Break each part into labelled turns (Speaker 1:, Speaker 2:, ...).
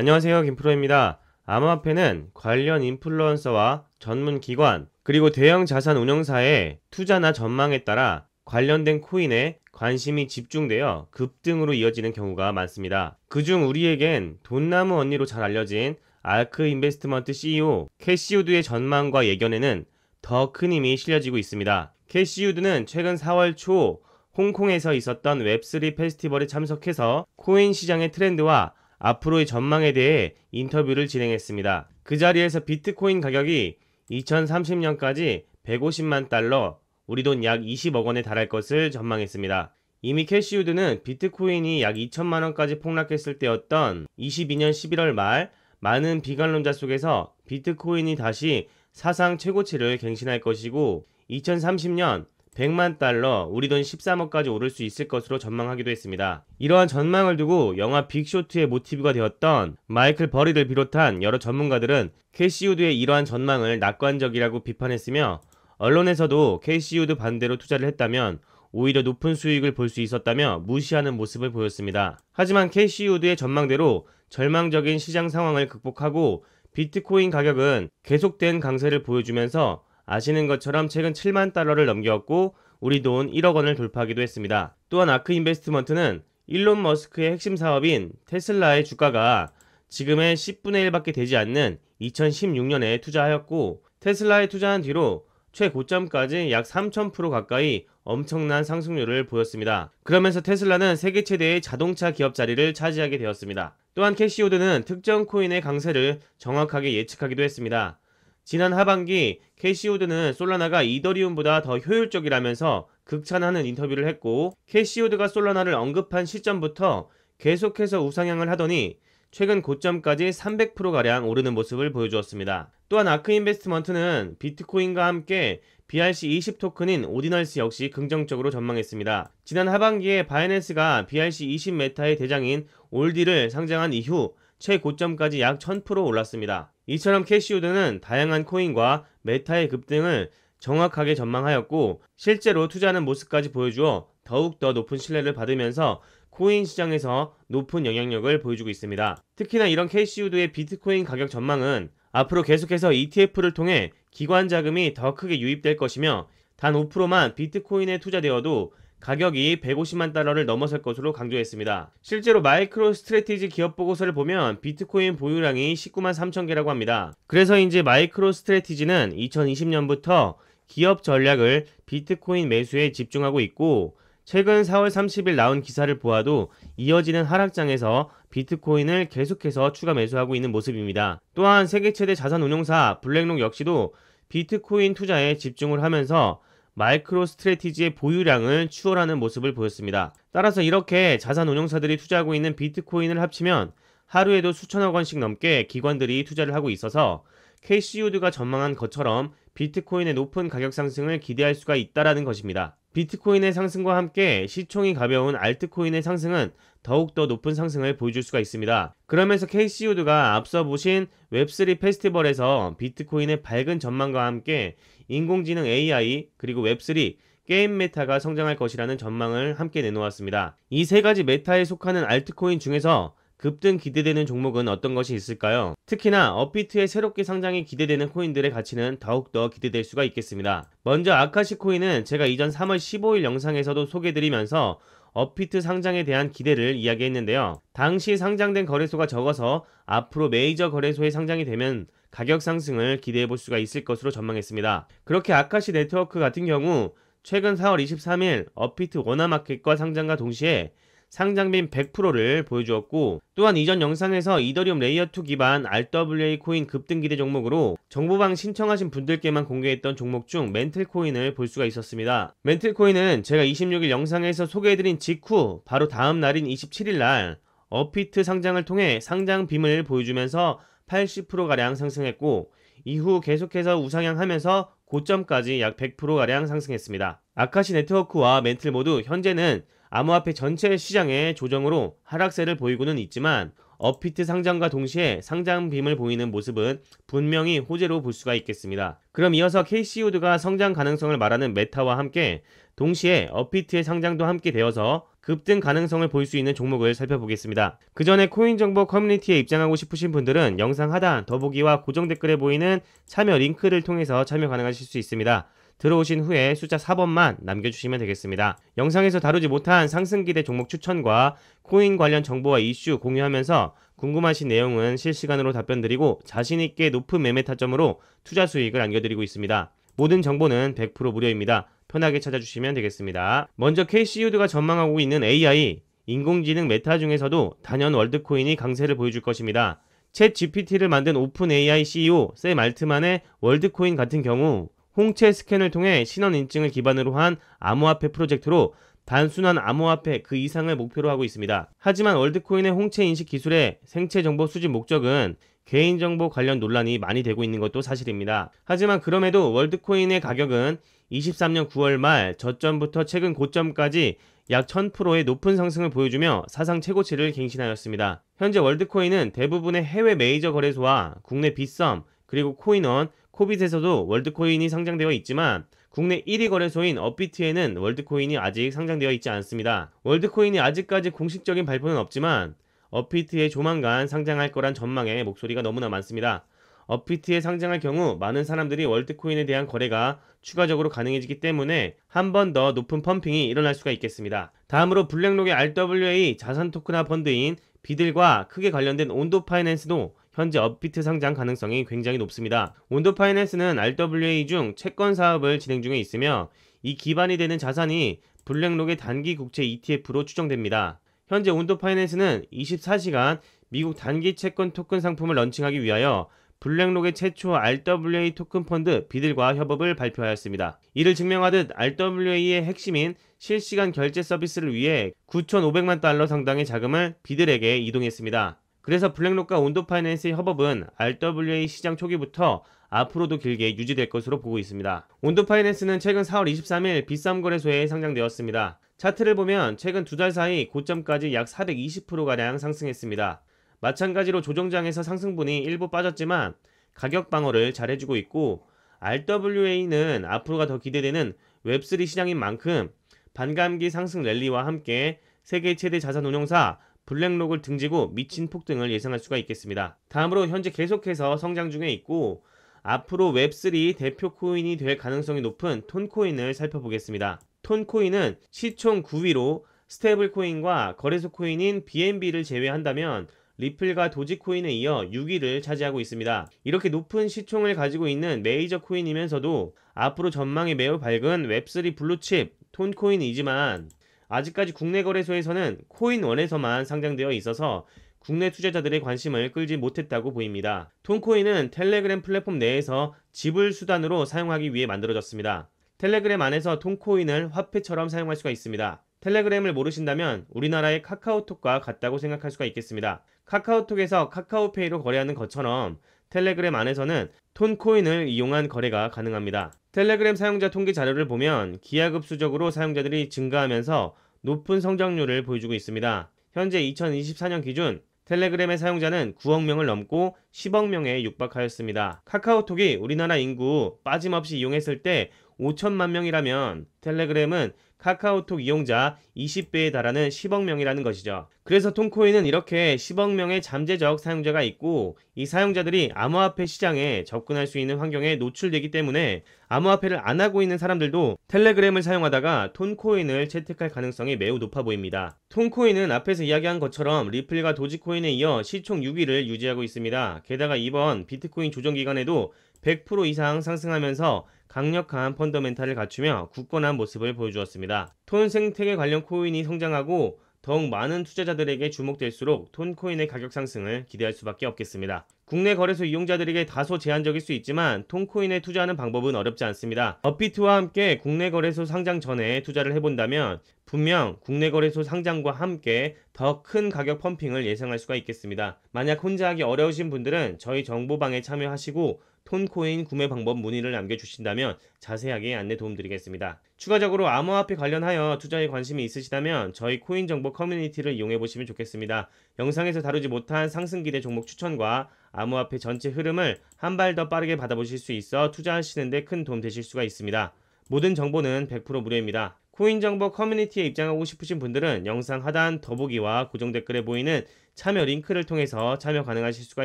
Speaker 1: 안녕하세요, 김프로입니다. 암호화폐는 관련 인플루언서와 전문 기관, 그리고 대형 자산 운용사의 투자나 전망에 따라 관련된 코인에 관심이 집중되어 급등으로 이어지는 경우가 많습니다. 그중 우리에겐 돈나무 언니로 잘 알려진 아크 인베스트먼트 CEO 캐시우드의 전망과 예견에는 더 큰 힘이 실려지고 있습니다. 캐시우드는 최근 4월 초 홍콩에서 있었던 웹3 페스티벌에 참석해서 코인 시장의 트렌드와 앞으로의 전망에 대해 인터뷰를 진행했습니다. 그 자리에서 비트코인 가격이 2030년까지 150만 달러, 우리 돈 약 20억 원에 달할 것을 전망했습니다. 이미 캐시우드는 비트코인이 약 2천만 원까지 폭락했을 때였던 22년 11월 말 많은 비관론자 속에서 비트코인이 다시 사상 최고치를 갱신할 것이고 2030년 100만 달러, 우리 돈 13억까지 오를 수 있을 것으로 전망하기도 했습니다. 이러한 전망을 두고 영화 빅쇼트의 모티브가 되었던 마이클 버리를 비롯한 여러 전문가들은 캐시우드의 이러한 전망을 낙관적이라고 비판했으며 언론에서도 캐시우드 반대로 투자를 했다면 오히려 높은 수익을 볼 수 있었다며 무시하는 모습을 보였습니다. 하지만 캐시우드의 전망대로 절망적인 시장 상황을 극복하고 비트코인 가격은 계속된 강세를 보여주면서 아시는 것처럼 최근 7만 달러를 넘겼고 우리 돈 1억 원을 돌파하기도 했습니다. 또한 아크 인베스트먼트는 일론 머스크의 핵심 사업인 테슬라의 주가가 지금의 10분의 1밖에 되지 않는 2016년에 투자하였고 테슬라에 투자한 뒤로 최고점까지 약 3000% 가까이 엄청난 상승률을 보였습니다. 그러면서 테슬라는 세계 최대의 자동차 기업 자리를 차지하게 되었습니다. 또한 캐시우드는 특정 코인의 강세를 정확하게 예측하기도 했습니다. 지난 하반기 캐시우드는 솔라나가 이더리움보다 더 효율적이라면서 극찬하는 인터뷰를 했고 캐시우드가 솔라나를 언급한 시점부터 계속해서 우상향을 하더니 최근 고점까지 300%가량 오르는 모습을 보여주었습니다. 또한 아크 인베스트먼트는 비트코인과 함께 BRC20 토큰인 오디널스 역시 긍정적으로 전망했습니다. 지난 하반기에 바이낸스가 BRC20 메타의 대장인 올디를 상장한 이후 최고점까지 약 1000% 올랐습니다. 이처럼 캐시우드는 다양한 코인과 메타의 급등을 정확하게 전망하였고 실제로 투자하는 모습까지 보여주어 더욱더 높은 신뢰를 받으면서 코인 시장에서 높은 영향력을 보여주고 있습니다. 특히나 이런 캐시우드의 비트코인 가격 전망은 앞으로 계속해서 ETF를 통해 기관 자금이 더 크게 유입될 것이며 단 5%만 비트코인에 투자되어도 가격이 150만 달러를 넘어설 것으로 강조했습니다. 실제로 마이크로 스트래티지 기업 보고서를 보면 비트코인 보유량이 19만 3천 개라고 합니다. 그래서인지 마이크로 스트래티지는 2020년부터 기업 전략을 비트코인 매수에 집중하고 있고 최근 4월 30일 나온 기사를 보아도 이어지는 하락장에서 비트코인을 계속해서 추가 매수하고 있는 모습입니다. 또한 세계 최대 자산 운용사 블랙록 역시도 비트코인 투자에 집중을 하면서 마이크로 스트래티지의 보유량을 추월하는 모습을 보였습니다. 따라서 이렇게 자산 운용사들이 투자하고 있는 비트코인을 합치면 하루에도 수천억 원씩 넘게 기관들이 투자를 하고 있어서 캐시우드가 전망한 것처럼 비트코인의 높은 가격 상승을 기대할 수가 있다라는 것입니다. 비트코인의 상승과 함께 시총이 가벼운 알트코인의 상승은 더욱더 높은 상승을 보여줄 수가 있습니다. 그러면서 캐시우드가 앞서 보신 웹3 페스티벌에서 비트코인의 밝은 전망과 함께 인공지능 AI 그리고 웹3 게임 메타가 성장할 것이라는 전망을 함께 내놓았습니다. 이 세 가지 메타에 속하는 알트코인 중에서 급등 기대되는 종목은 어떤 것이 있을까요? 특히나 업비트의 새롭게 상장이 기대되는 코인들의 가치는 더욱더 기대될 수가 있겠습니다. 먼저 아카시 코인은 제가 이전 3월 15일 영상에서도 소개해드리면서 업비트 상장에 대한 기대를 이야기했는데요. 당시 상장된 거래소가 적어서 앞으로 메이저 거래소에 상장이 되면 가격 상승을 기대해볼 수가 있을 것으로 전망했습니다. 그렇게 아카시 네트워크 같은 경우 최근 4월 23일 업비트 워너마켓과 상장과 동시에 상장빈 100%를 보여주었고 또한 이전 영상에서 이더리움 레이어2 기반 RWA 코인 급등 기대 종목으로 정보방 신청하신 분들께만 공개했던 종목 중 멘틀코인을 볼 수가 있었습니다. 멘틀코인은 제가 26일 영상에서 소개해드린 직후 바로 다음 날인 27일 날 업비트 상장을 통해 상장빔을 보여주면서 80%가량 상승했고 이후 계속해서 우상향하면서 고점까지 약 100%가량 상승했습니다. 아카시 네트워크와 멘틀 모두 현재는 암호화폐 전체 시장의 조정으로 하락세를 보이고는 있지만 업비트 상장과 동시에 상장빔을 보이는 모습은 분명히 호재로 볼 수가 있겠습니다. 그럼 이어서 캐시우드가 성장 가능성을 말하는 메타와 함께 동시에 업비트의 상장도 함께 되어서 급등 가능성을 볼 수 있는 종목을 살펴보겠습니다. 그 전에 코인정보 커뮤니티에 입장하고 싶으신 분들은 영상 하단 더보기와 고정 댓글에 보이는 참여 링크를 통해서 참여 가능하실 수 있습니다. 들어오신 후에 숫자 4번만 남겨주시면 되겠습니다. 영상에서 다루지 못한 상승기대 종목 추천과 코인 관련 정보와 이슈 공유하면서 궁금하신 내용은 실시간으로 답변드리고 자신있게 높은 매매 타점으로 투자 수익을 안겨드리고 있습니다. 모든 정보는 100% 무료입니다. 편하게 찾아주시면 되겠습니다. 먼저 KC우드가 전망하고 있는 AI, 인공지능 메타 중에서도 단연 월드코인이 강세를 보여줄 것입니다. 챗 GPT를 만든 오픈 AI CEO 샘 알트만의 월드코인 같은 경우 홍채 스캔을 통해 신원 인증을 기반으로 한 암호화폐 프로젝트로 단순한 암호화폐 그 이상을 목표로 하고 있습니다. 하지만 월드코인의 홍채 인식 기술의 생체 정보 수집 목적은 개인정보 관련 논란이 많이 되고 있는 것도 사실입니다. 하지만 그럼에도 월드코인의 가격은 23년 9월 말 저점부터 최근 고점까지 약 1000%의 높은 상승을 보여주며 사상 최고치를 갱신하였습니다. 현재 월드코인은 대부분의 해외 메이저 거래소와 국내 빗썸 그리고 코인원, 코빗에서도 월드코인이 상장되어 있지만 국내 1위 거래소인 업비트에는 월드코인이 아직 상장되어 있지 않습니다. 월드코인이 아직까지 공식적인 발표는 없지만 업비트에 조만간 상장할 거란 전망의 목소리가 너무나 많습니다. 업비트에 상장할 경우 많은 사람들이 월드코인에 대한 거래가 추가적으로 가능해지기 때문에 한 번 더 높은 펌핑이 일어날 수가 있겠습니다. 다음으로 블랙록의 RWA 자산 토큰화 펀드인 비들과 크게 관련된 온도 파이낸스도 현재 업비트 상장 가능성이 굉장히 높습니다. 온도 파이낸스는 RWA 중 채권 사업을 진행 중에 있으며 이 기반이 되는 자산이 블랙록의 단기 국채 ETF로 추정됩니다. 현재 온도 파이낸스는 24시간 미국 단기 채권 토큰 상품을 런칭하기 위하여 블랙록의 최초 RWA 토큰 펀드 비들과 협업을 발표하였습니다. 이를 증명하듯 RWA의 핵심인 실시간 결제 서비스를 위해 9,500만 달러 상당의 자금을 비들에게 이동했습니다. 그래서 블랙록과 온도 파이낸스의 협업은 RWA 시장 초기부터 앞으로도 길게 유지될 것으로 보고 있습니다. 온도 파이낸스는 최근 4월 23일 빗썸 거래소에 상장되었습니다. 차트를 보면 최근 두 달 사이 고점까지 약 420%가량 상승했습니다. 마찬가지로 조정장에서 상승분이 일부 빠졌지만 가격 방어를 잘 해주고 있고 RWA는 앞으로가 더 기대되는 웹3 시장인 만큼 반감기 상승 랠리와 함께 세계 최대 자산 운용사 블랙록을 등지고 미친 폭등을 예상할 수가 있겠습니다. 다음으로 현재 계속해서 성장 중에 있고 앞으로 웹3 대표 코인이 될 가능성이 높은 톤코인을 살펴보겠습니다. 톤코인은 시총 9위로 스테이블 코인과 거래소 코인인 BNB를 제외한다면 리플과 도지코인에 이어 6위를 차지하고 있습니다. 이렇게 높은 시총을 가지고 있는 메이저 코인이면서도 앞으로 전망이 매우 밝은 웹3 블루칩 톤코인이지만 아직까지 국내 거래소에서는 코인원에서만 상장되어 있어서 국내 투자자들의 관심을 끌지 못했다고 보입니다. 톤코인은 텔레그램 플랫폼 내에서 지불 수단으로 사용하기 위해 만들어졌습니다. 텔레그램 안에서 톤코인을 화폐처럼 사용할 수가 있습니다. 텔레그램을 모르신다면 우리나라의 카카오톡과 같다고 생각할 수가 있겠습니다. 카카오톡에서 카카오페이로 거래하는 것처럼 텔레그램 안에서는 톤코인을 이용한 거래가 가능합니다. 텔레그램 사용자 통계 자료를 보면 기하급수적으로 사용자들이 증가하면서 높은 성장률을 보여주고 있습니다. 현재 2024년 기준 텔레그램의 사용자는 9억 명을 넘고 10억 명에 육박하였습니다. 카카오톡이 우리나라 인구 빠짐없이 이용했을 때 5천만 명이라면 텔레그램은 카카오톡 이용자 20배에 달하는 10억 명이라는 것이죠. 그래서 톤코인은 이렇게 10억 명의 잠재적 사용자가 있고 이 사용자들이 암호화폐 시장에 접근할 수 있는 환경에 노출되기 때문에 암호화폐를 안 하고 있는 사람들도 텔레그램을 사용하다가 톤코인을 채택할 가능성이 매우 높아 보입니다. 톤코인은 앞에서 이야기한 것처럼 리플과 도지코인에 이어 시총 6위를 유지하고 있습니다. 게다가 이번 비트코인 조정 기간에도 100% 이상 상승하면서 강력한 펀더멘탈을 갖추며 굳건한 모습을 보여주었습니다. 톤 생태계 관련 코인이 성장하고 더욱 많은 투자자들에게 주목될수록 톤코인의 가격 상승을 기대할 수밖에 없겠습니다. 국내 거래소 이용자들에게 다소 제한적일 수 있지만 톤코인에 투자하는 방법은 어렵지 않습니다. 업비트와 함께 국내 거래소 상장 전에 투자를 해본다면 분명 국내 거래소 상장과 함께 더 큰 가격 펌핑을 예상할 수가 있겠습니다. 만약 혼자 하기 어려우신 분들은 저희 정보방에 참여하시고 톤코인 구매 방법 문의를 남겨주신다면 자세하게 안내 도움드리겠습니다. 추가적으로 암호화폐 관련하여 투자에 관심이 있으시다면 저희 코인 정보 커뮤니티를 이용해보시면 좋겠습니다. 영상에서 다루지 못한 상승기대 종목 추천과 암호화폐 전체 흐름을 한 발 더 빠르게 받아보실 수 있어 투자하시는 데 큰 도움 되실 수가 있습니다. 모든 정보는 100% 무료입니다. 코인 정보 커뮤니티에 입장하고 싶으신 분들은 영상 하단 더보기와 고정 댓글에 보이는 참여 링크를 통해서 참여 가능하실 수가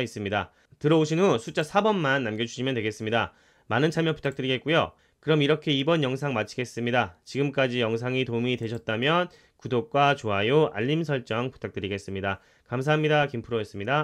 Speaker 1: 있습니다. 들어오신 후 숫자 4번만 남겨주시면 되겠습니다. 많은 참여 부탁드리겠고요. 그럼 이렇게 이번 영상 마치겠습니다. 지금까지 영상이 도움이 되셨다면 구독과 좋아요, 알림 설정 부탁드리겠습니다. 감사합니다. 김프로였습니다.